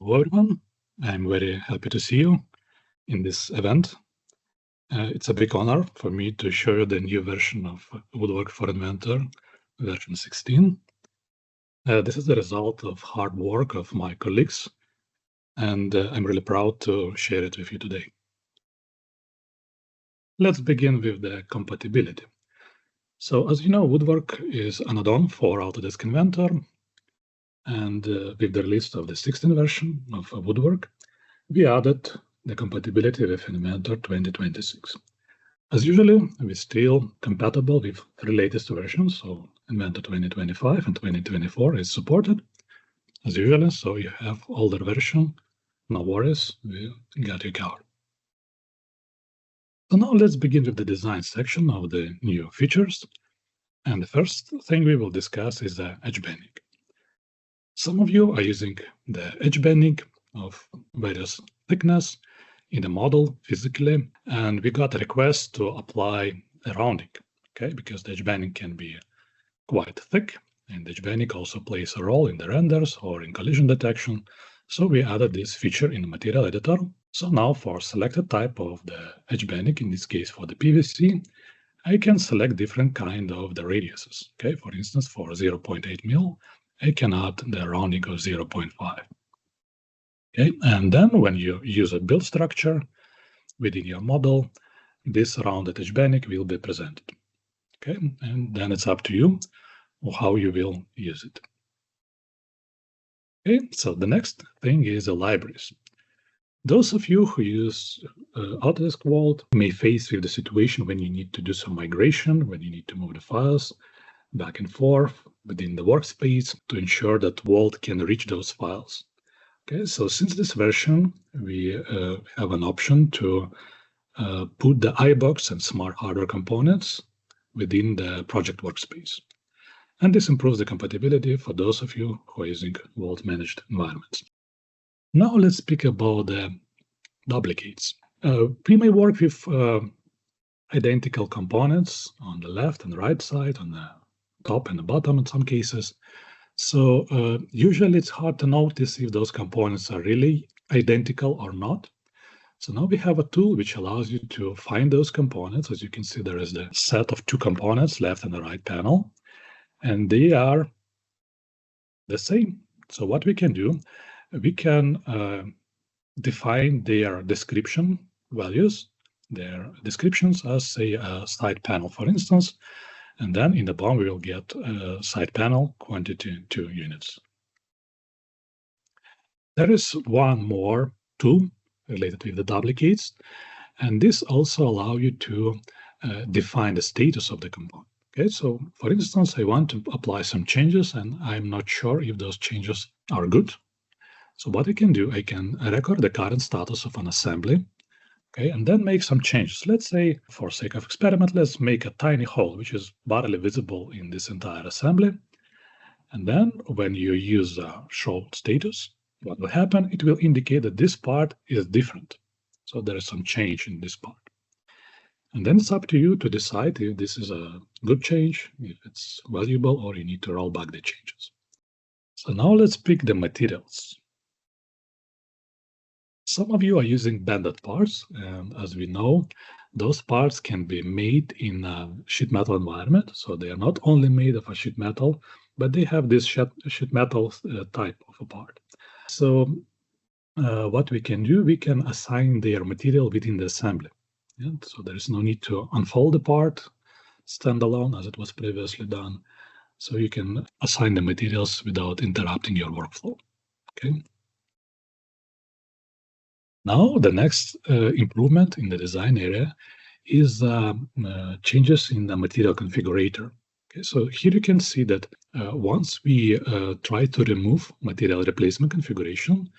Hello everyone, I'm very happy to see you in this event. It's a big honor for me to show you the new version of Woodwork for Inventor version 16. This is the result of hard work of my colleagues, and I'm really proud to share it with you today. Let's begin with the compatibility. So as you know, Woodwork is an add-on for Autodesk Inventor, and with the release of the 16th version of Woodwork, we added the compatibility with Inventor 2026. As usually, we're still compatible with three latest versions, so Inventor 2025 and 2024 is supported, as usual, so you have older version, no worries, we got you covered. So now let's begin with the design section of the new features, and the first thing we will discuss is the edge banding. Some of you are using the edge banding of various thickness in the model physically, and we got a request to apply a rounding, okay, because the edge banding can be quite thick, and edge banding also plays a role in the renders or in collision detection. So we added this feature in the material editor. So now for selected type of the edge banding, in this case for the PVC, I can select different kind of the radiuses. Okay, for instance, for 0.8 mil, I can add the rounding of 0.5. Okay, and then when you use a build structure within your model, this rounded edge banding will be presented. Okay, and then it's up to you how you will use it. Okay, so the next thing is the libraries. Those of you who use Autodesk Vault may face with the situation when you need to do some migration, when you need to move the files back and forth within the workspace to ensure that Vault can reach those files. Okay, so since this version, we have an option to put the Eyebox and smart hardware components within the project workspace. And this improves the compatibility for those of you who are using Vault managed environments. Now let's speak about the duplicates. We may work with identical components on the left and right side, on the top and the bottom in some cases. So usually it's hard to notice if those components are really identical or not. So now we have a tool which allows you to find those components. As you can see, there is the set of two components, left and the right panel, and they are the same. So what we can do, we can define their description values, their descriptions as, say, a side panel, for instance, and then in the BOM we will get a side panel quantity 2 units. There is one more tool related with the duplicates, and this also allows you to define the status of the component. Okay, so for instance, I want to apply some changes and I'm not sure if those changes are good. So what I can do, I can record the current status of an assembly, okay, and then make some changes. Let's say, for sake of experiment, let's make a tiny hole, which is barely visible in this entire assembly. And then when you use show status, what will happen? It will indicate that this part is different. So there is some change in this part. And then it's up to you to decide if this is a good change, if it's valuable, or you need to roll back the changes. So now let's pick the materials. Some of you are using banded parts, and as we know, those parts can be made in a sheet metal environment. So they are not only made of a sheet metal, but they have this sheet metal type of a part. So what we can do, we can assign their material within the assembly. Yeah? So there is no need to unfold the part standalone as it was previously done. So you can assign the materials without interrupting your workflow. Okay. Now, the next improvement in the design area is changes in the material configurator. Okay, so here you can see that once we try to remove material replacement configuration,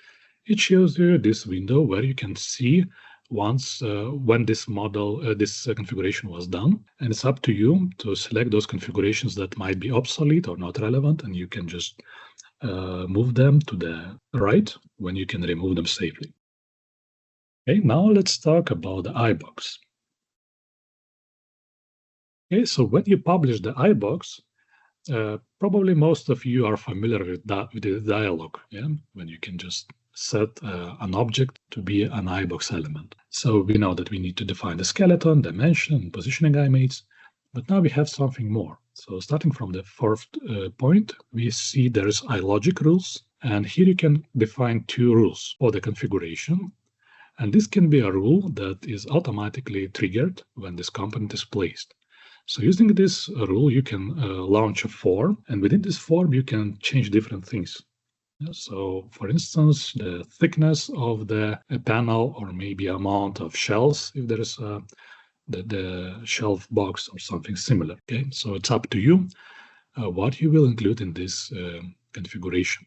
it shows you this window where you can see once when this model, this configuration was done, and it's up to you to select those configurations that might be obsolete or not relevant, and you can just move them to the right when you can remove them safely. Okay, now let's talk about the Eyebox. Okay, so when you publish the Eyebox, probably most of you are familiar with that, with the dialog, yeah, when you can just set an object to be an Eyebox element. So we know that we need to define the skeleton, dimension, and positioning IMates, but now we have something more. So starting from the fourth point, we see there's iLogic rules, and here you can define two rules for the configuration. And this can be a rule that is automatically triggered when this component is placed. So using this rule, you can launch a form, and within this form, you can change different things. So, for instance, the thickness of the panel, or maybe amount of shelves, if there is the shelf box or something similar. Okay, so it's up to you what you will include in this configuration.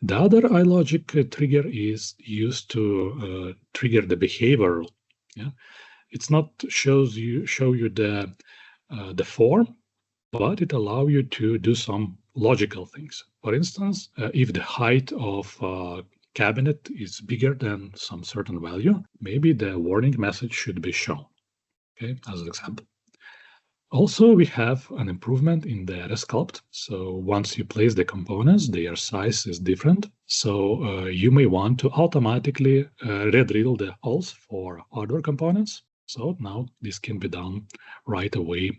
The other iLogic trigger is used to trigger the behavior rule. Yeah, it's not show you the form, but it allows you to do some logical things. For instance, if the height of a cabinet is bigger than some certain value, maybe the warning message should be shown. Okay, as an example. Also, we have an improvement in the resculpt. So once you place the components, their size is different. So you may want to automatically redrill the holes for hardware components. So now this can be done right away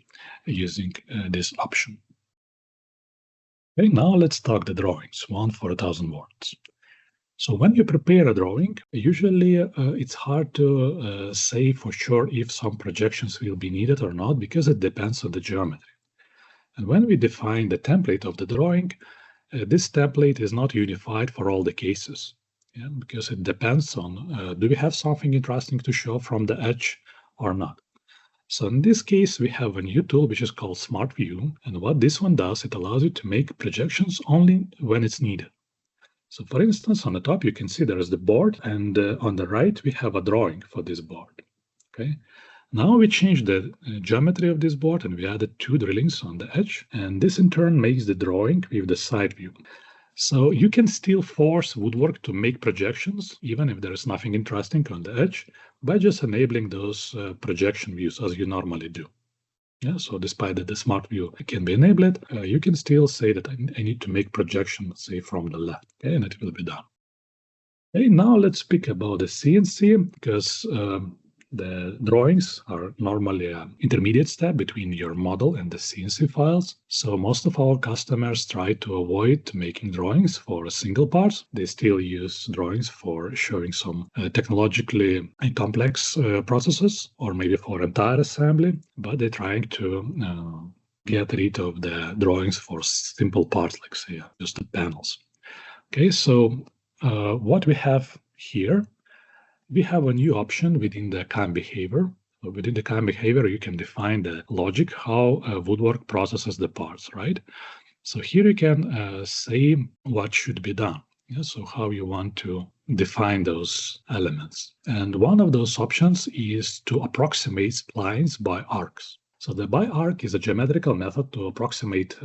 using this option. Okay, now let's talk the drawings, 1 for 1,000 words. So when you prepare a drawing, usually it's hard to say for sure if some projections will be needed or not, because it depends on the geometry. And when we define the template of the drawing, this template is not unified for all the cases, because it depends on do we have something interesting to show from the edge or not. So in this case, we have a new tool which is called Smart View. And what this one does, it allows you to make projections only when it's needed. So for instance, on the top, you can see there is the board, and on the right, we have a drawing for this board. Okay. Now we change the geometry of this board, and we added 2 drillings on the edge, and this in turn makes the drawing with the side view. So you can still force Woodwork to make projections, even if there is nothing interesting on the edge, by just enabling those projection views as you normally do. Yeah, so despite that the Smart View can be enabled, you can still say that I need to make projection, say, from the left, okay, and it will be done. Okay, now let's speak about the CNC, because the drawings are normally an intermediate step between your model and the CNC files. So most of our customers try to avoid making drawings for single parts. They still use drawings for showing some technologically complex processes, or maybe for entire assembly, but they're trying to get rid of the drawings for simple parts, like say just the panels. Okay, so what we have here, we have a new option within the CAM behavior. So within the CAM behavior, you can define the logic how Woodwork processes the parts, right? So here you can say what should be done. Yeah, so how you want to define those elements. And one of those options is to approximate splines by arcs. So the by arc is a geometrical method to approximate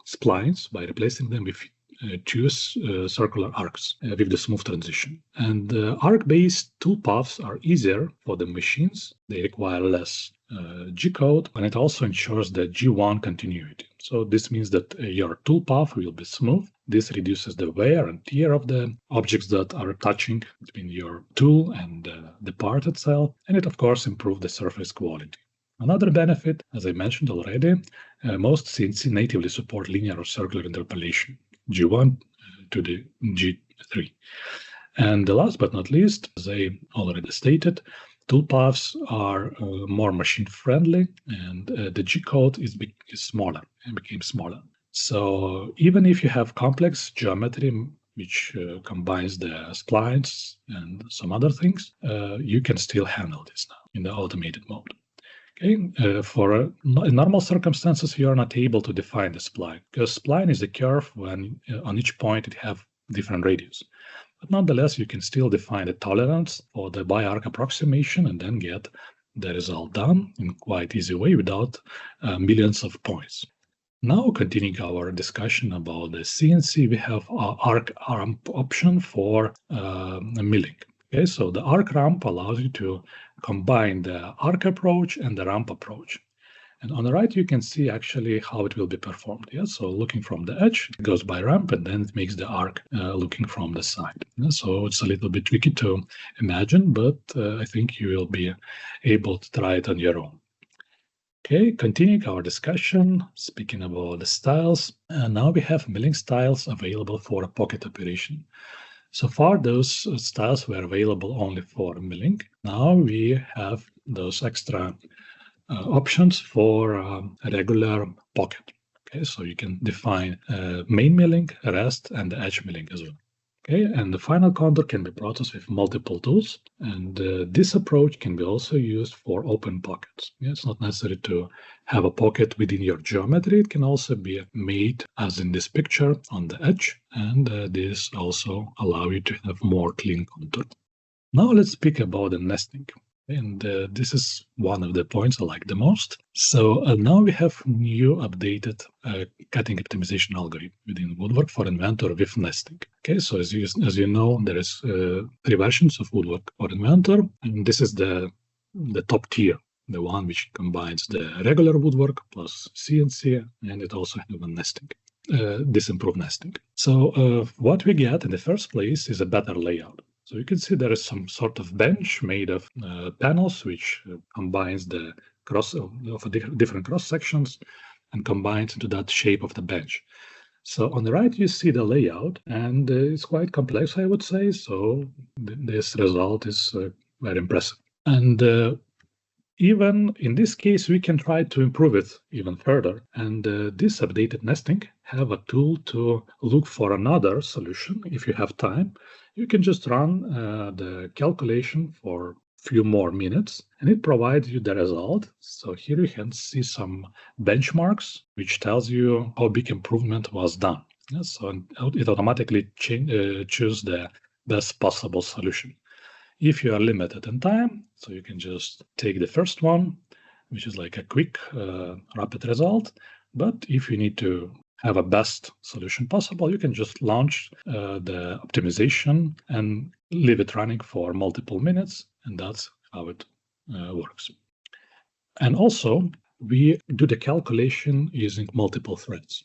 splines by replacing them with 2 circular arcs with the smooth transition. And arc-based toolpaths are easier for the machines. They require less G-code, and it also ensures the G1 continuity. So this means that your toolpath will be smooth. This reduces the wear and tear of the objects that are touching between your tool and the part itself, and it of course improves the surface quality. Another benefit, as I mentioned already, most CNC natively support linear or circular interpolation, G1 to the G3. And last but not least, as I already stated, toolpaths are more machine-friendly, and the G-code is smaller and became smaller. So even if you have complex geometry, which combines the splines and some other things, you can still handle this now in the automated mode. Okay, for in normal circumstances, you are not able to define the spline, because spline is a curve when on each point it have different radius. But nonetheless, you can still define a tolerance for the bi-arc approximation and then get the result done in quite easy way without millions of points. Now, continuing our discussion about the CNC, we have our arc ramp option for milling. Okay, so the arc ramp allows you to combine the arc approach and the ramp approach. And on the right, you can see actually how it will be performed. Yeah, so looking from the edge, it goes by ramp, and then it makes the arc looking from the side. Yeah, so it's a little bit tricky to imagine, but I think you will be able to try it on your own. Okay, continuing our discussion, speaking about the styles, now we have milling styles available for a pocket operation. So far, those styles were available only for milling. Now we have those extra options for a regular pocket. Okay, so you can define main milling, rest, and the edge milling as well. Okay, and the final contour can be processed with multiple tools, and this approach can be also used for open pockets. Yeah, it's not necessary to have a pocket within your geometry. It can also be made, as in this picture, on the edge, and this also allows you to have more clean contour. Now let's speak about the nesting. And this is one of the points I like the most. So now we have new updated cutting optimization algorithm within Woodwork for Inventor with nesting. Okay, so as you know, there is 3 versions of Woodwork for Inventor, and this is the top tier, the one which combines the regular woodwork plus CNC, and it also has a nesting. This improved nesting. So what we get in the first place is a better layout. So you can see there is some sort of bench made of panels, which combines the cross of different cross sections and combines into that shape of the bench. So on the right, you see the layout, and it's quite complex, I would say. So this result is very impressive. And even in this case, we can try to improve it even further. And this updated nesting have a tool to look for another solution. If you have time, you can just run the calculation for a few more minutes, and it provides you the result. So here you can see some benchmarks, which tells you how big improvement was done. Yeah, so it automatically chooses the best possible solution. If you are limited in time, so you can just take the first one, which is like a quick, rapid result. But if you need to have a best solution possible, you can just launch the optimization and leave it running for multiple minutes, and that's how it works. And also, we do the calculation using multiple threads.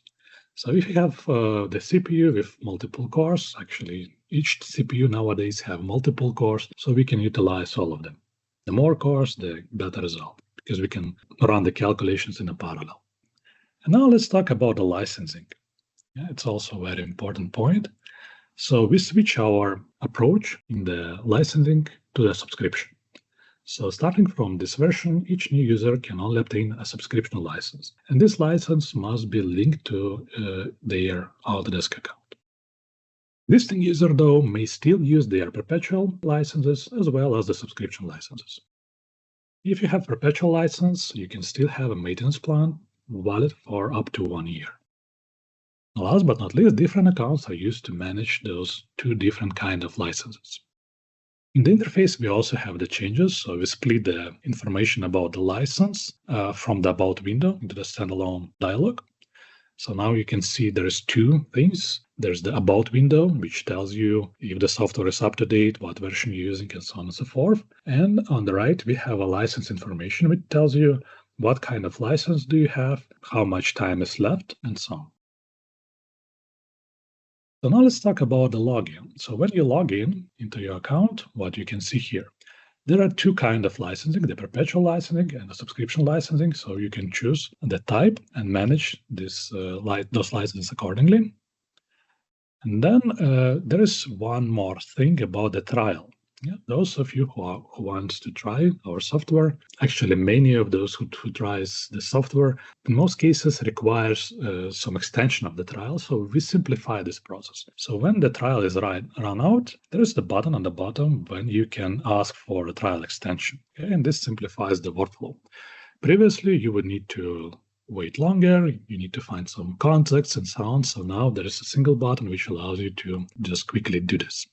So if you have the CPU with multiple cores, actually each CPU nowadays have multiple cores, so we can utilize all of them. The more cores, the better result, because we can run the calculations in a parallel. And now let's talk about the licensing. Yeah, it's also a very important point. So we switch our approach in the licensing to the subscription. So starting from this version, each new user can only obtain a subscription license. And this license must be linked to their Autodesk account. Existing user, though, may still use their perpetual licenses as well as the subscription licenses. If you have perpetual license, you can still have a maintenance plan valid for up to 1 year. Last but not least, different accounts are used to manage those 2 different kinds of licenses. In the interface, we also have the changes. So we split the information about the license from the About window into the standalone dialog. So now you can see there's 2 things. There's the About window, which tells you if the software is up to date, what version you're using, and so on and so forth. And on the right, we have a license information, which tells you what kind of license do you have, how much time is left, and so on. So now let's talk about the login. So when you log in into your account, what you can see here, there are 2 kinds of licensing, the perpetual licensing and the subscription licensing. So you can choose the type and manage those licenses accordingly. And then there is one more thing about the trial. Yeah, those of you who want to try our software, actually many of those who tries the software, in most cases requires some extension of the trial. So we simplify this process. So when the trial is run out, there is the button on the bottom when you can ask for a trial extension. Okay? And this simplifies the workflow. Previously, you would need to wait longer, you need to find some contacts and so on. So now there is a single button which allows you to just quickly do this.